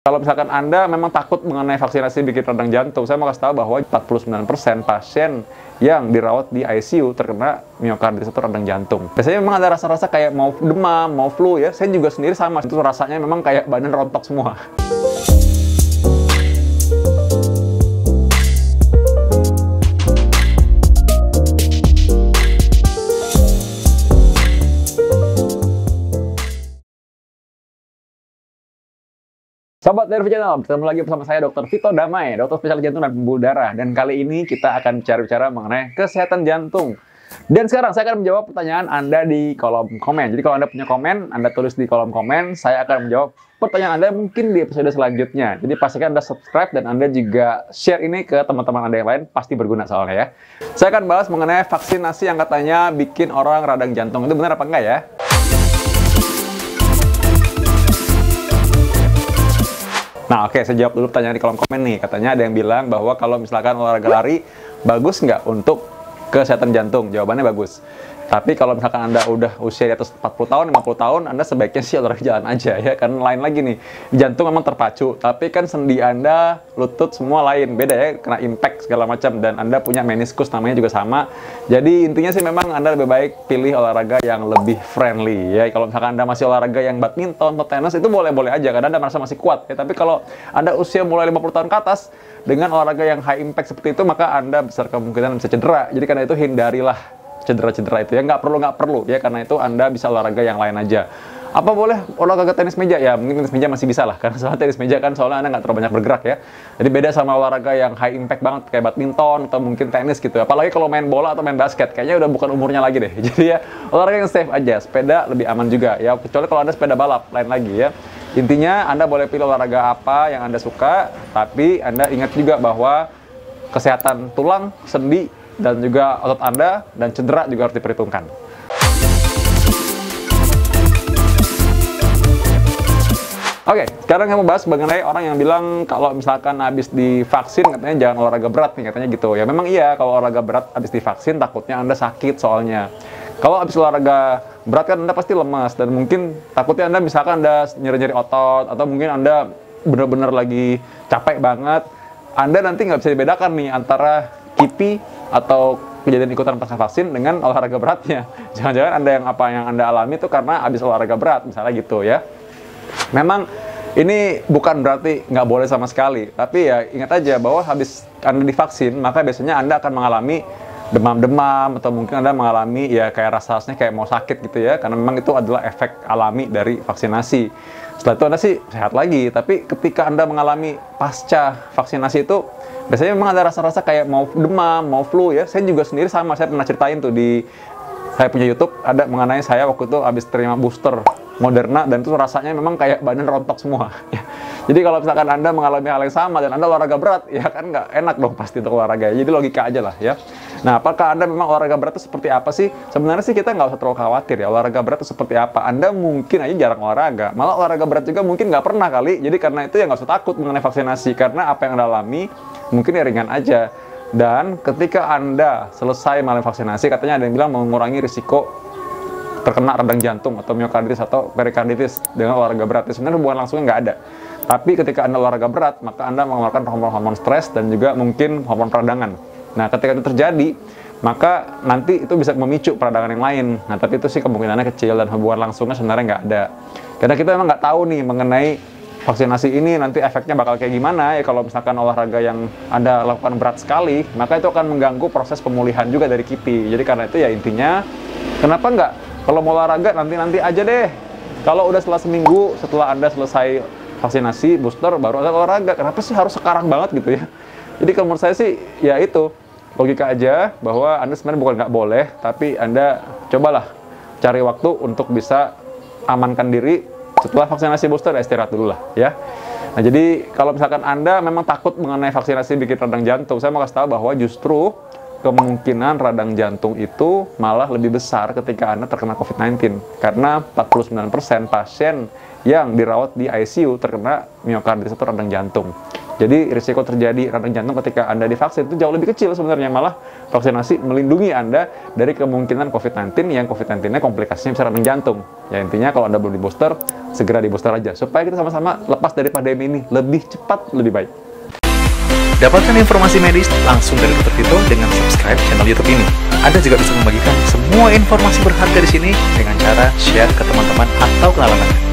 Kalau misalkan Anda memang takut mengenai vaksinasi bikin radang jantung, saya mau kasih tahu bahwa 49% pasien yang dirawat di ICU terkena miokarditis atau radang jantung. Biasanya memang ada rasa-rasa kayak mau demam, mau flu ya. Saya juga sendiri sama, itu rasanya memang kayak badan rontok semua. Sobat dari Channel, ketemu lagi bersama saya Dr. Vito Damai, dokter spesialis jantung dan pembuluh darah. Dan kali ini kita akan bicara mengenai kesehatan jantung. Dan sekarang saya akan menjawab pertanyaan Anda di kolom komen. Jadi kalau Anda punya komen, Anda tulis di kolom komen, saya akan menjawab pertanyaan Anda mungkin di episode selanjutnya. Jadi pastikan Anda subscribe dan Anda juga share ini ke teman-teman Anda yang lain, pasti berguna soalnya ya. Saya akan bahas mengenai vaksinasi yang katanya bikin orang radang jantung. Itu benar apa enggak ya? Nah, oke, saya jawab dulu pertanyaan di kolom komen nih. Katanya ada yang bilang bahwa kalau misalkan olahraga lari, bagus nggak untuk kesehatan jantung? Jawabannya bagus. Tapi kalau misalkan Anda udah usia di atas 40 tahun, 50 tahun, Anda sebaiknya sih olahraga jalan aja ya. Karena lain lagi nih, jantung memang terpacu. Tapi kan sendi Anda, lutut, semua lain. Beda ya, kena impact segala macam. Dan Anda punya meniskus, namanya juga sama. Jadi intinya sih memang Anda lebih baik pilih olahraga yang lebih friendly ya. Kalau misalkan Anda masih olahraga yang badminton atau tenis, itu boleh-boleh aja. Karena Anda merasa masih kuat ya. Tapi kalau Anda usia mulai 50 tahun ke atas, dengan olahraga yang high impact seperti itu, maka Anda besar kemungkinan bisa cedera. Jadi karena itu hindarilah cedera-cedera itu ya, nggak perlu ya, karena itu Anda bisa olahraga yang lain aja. Apa boleh olahraga tenis meja? Ya mungkin tenis meja masih bisa lah, karena soalnya tenis meja kan soalnya Anda nggak terlalu banyak bergerak ya. Jadi beda sama olahraga yang high impact banget kayak badminton atau mungkin tenis gitu. Apalagi kalau main bola atau main basket, kayaknya udah bukan umurnya lagi deh. Jadi ya olahraga yang safe aja, sepeda lebih aman juga ya, kecuali kalau Anda sepeda balap, lain lagi ya. Intinya Anda boleh pilih olahraga apa yang Anda suka, tapi Anda ingat juga bahwa kesehatan tulang, sendi, dan juga otot Anda dan cedera juga harus diperhitungkan. Oke, sekarang saya mau bahas mengenai orang yang bilang kalau misalkan habis divaksin katanya jangan olahraga berat nih, katanya gitu. Ya memang iya, kalau olahraga berat habis divaksin takutnya Anda sakit soalnya. Kalau habis olahraga berat kan Anda pasti lemas dan mungkin takutnya Anda misalkan Anda nyeri-nyeri otot atau mungkin Anda benar-benar lagi capek banget. Anda nanti nggak bisa dibedakan nih antara kipi atau kejadian ikutan pasca vaksin dengan olahraga beratnya. Jangan-jangan yang Anda alami itu karena habis olahraga berat, misalnya gitu ya. Memang ini bukan berarti nggak boleh sama sekali, tapi ya ingat aja bahwa habis Anda divaksin, maka biasanya Anda akan mengalami demam-demam, atau mungkin Anda mengalami ya kayak rasanya kayak mau sakit gitu ya, karena memang itu adalah efek alami dari vaksinasi. Setelah itu Anda sih sehat lagi, tapi ketika Anda mengalami pasca vaksinasi itu, biasanya memang ada rasa-rasa kayak mau demam, mau flu ya. Saya juga sendiri sama, saya pernah ceritain tuh di saya punya YouTube, ada mengenai saya waktu itu habis terima booster Moderna, dan itu rasanya memang kayak badan rontok semua. Jadi kalau misalkan Anda mengalami hal yang sama dan Anda olahraga berat, ya kan nggak enak dong pasti untuk olahraga. Jadi logika aja lah ya. Nah, apakah Anda memang olahraga berat itu seperti apa sih? Sebenarnya sih kita nggak usah terlalu khawatir ya, olahraga berat itu seperti apa. Anda mungkin aja jarang olahraga, malah olahraga berat juga mungkin nggak pernah kali. Jadi karena itu ya nggak usah takut mengenai vaksinasi, karena apa yang Anda alami mungkin ya ringan aja. Dan ketika Anda selesai mengalami vaksinasi, katanya ada yang bilang mengurangi risiko terkena radang jantung atau miokarditis atau perikarditis dengan olahraga berat. Sebenarnya hubungan langsungnya nggak ada. Tapi ketika Anda olahraga berat, maka Anda mengeluarkan hormon-hormon stres dan juga mungkin hormon peradangan. Nah, ketika itu terjadi, maka nanti itu bisa memicu peradangan yang lain. Nah, tapi itu sih kemungkinannya kecil dan hubungan langsungnya sebenarnya nggak ada. Karena kita memang nggak tahu nih mengenai vaksinasi ini nanti efeknya bakal kayak gimana ya. Kalau misalkan olahraga yang Anda lakukan berat sekali, maka itu akan mengganggu proses pemulihan juga dari kipi. Jadi karena itu ya intinya, kenapa nggak kalau mau olahraga nanti aja deh. Kalau udah setelah seminggu setelah Anda selesai vaksinasi booster baru ada olahraga. Kenapa sih harus sekarang banget gitu ya? Jadi kalau menurut saya sih ya itu logika aja bahwa Anda sebenarnya bukan nggak boleh, tapi Anda cobalah cari waktu untuk bisa amankan diri setelah vaksinasi booster, istirahat dulu lah ya. Nah, jadi kalau misalkan Anda memang takut mengenai vaksinasi bikin radang jantung, saya mau kasih tahu bahwa justru kemungkinan radang jantung itu malah lebih besar ketika Anda terkena COVID-19. Karena 49% pasien yang dirawat di ICU terkena miokarditis atau radang jantung. Jadi risiko terjadi radang jantung ketika Anda divaksin itu jauh lebih kecil sebenarnya. Malah vaksinasi melindungi Anda dari kemungkinan COVID-19 yang COVID-19-nya komplikasinya bisa radang jantung. Ya intinya kalau Anda belum di booster, segera di booster aja supaya kita sama-sama lepas dari pandemi ini lebih cepat, lebih baik. Dapatkan informasi medis langsung dari Dr. Vito dengan subscribe channel YouTube ini. Anda juga bisa membagikan semua informasi berharga di sini dengan cara share ke teman-teman atau kenalan Anda.